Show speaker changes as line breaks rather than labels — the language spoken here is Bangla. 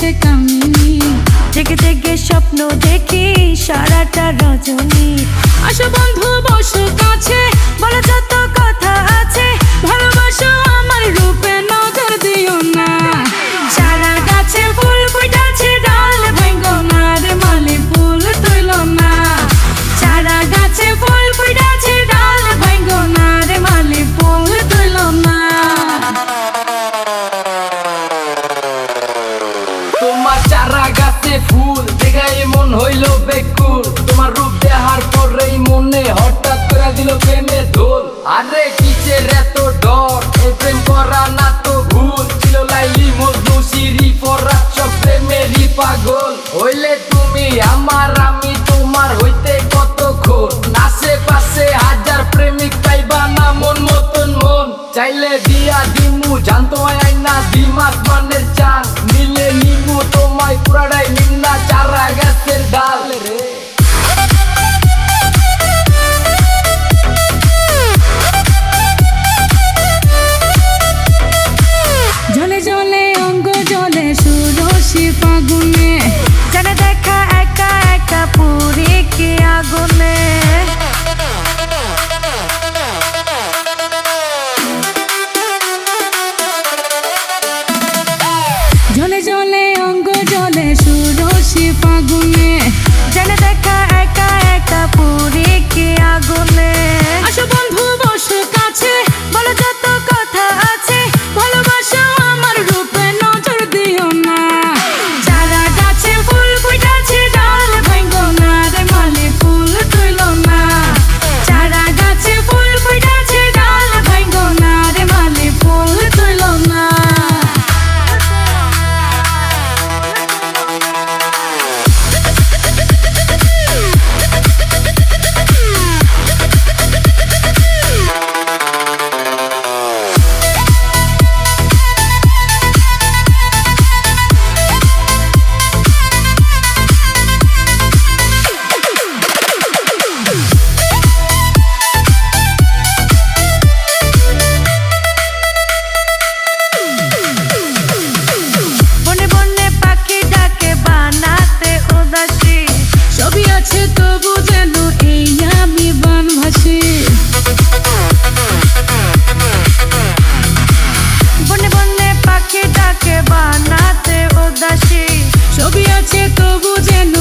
সে কামিনী, জেগে জেগে স্বপ্ন দেখি সারাটা রজনী। আসো বন্ধু বসো কাছে, বলো যত কথা আছে, ভালোবাসো আমার রূপে নজর দিও না। সারা গাছে ফুল ফুটেছে ডাল ভাঙ্গো না রে মালি ফুল তুইলো না। সারা গাছে ফুল ফুটেছে ডাল ভাঙ্গো না রে মালি ফুল তুইলো না।
তোমার চারা গাছে ফুল দেখাই মন হইল বেকুল, তোমার রূপ দেখার পরেই মনে হঠাৎ করে দিল প্রেমে দোল। আরে কিসের এত ডর, এই প্রেম করা না তো ভুল, ছিল লাইলি মজনু সিঁড়ি পরা সব প্রেমেরই পাগল। হইলে তুমি আমার আমি তোমার হইতে কতক্ষণ, আশেপাশে হাজার প্রেমিক পাইবা না মন মতন মন। চাইলে দিয়া দিমু জানতো আইনা দিমাস মানের চান, নিলে নিমু তোমায় পুরাটাই নিম্না চারা গাছের ডাল রে।
জলে জলে অঙ্গ জলে সুরসি ফাগুনে, জানে দেখা একা একা পুরি কি আগুনে। জলে জলে অঙ্গ জলে সুরসি ফাগুনে, জানে দেখা একা একা পুরি কি আগুনে। আসো বন্ধু বসো কাছে, বলো যত কথা আছে, ভালোবাসো আমার রূপে নজর দিও না। চারা গাছে ফুল ফুটেছে ডাল ভাঙ্গো না রে মালি ফুল তুইলো না। চারা গাছে ফুল ফুটেছে ডাল ভাঙ্গো না রে মালি ফুল তুইলো না। বনে বনে পাখি ডাকে বানাতে উদাসী, সবই আছে তবু যেন এই আমি বানভাসি। বনে বনে পাখি ডাকে বানাতে উদাসী, সবই আছে তবু যেন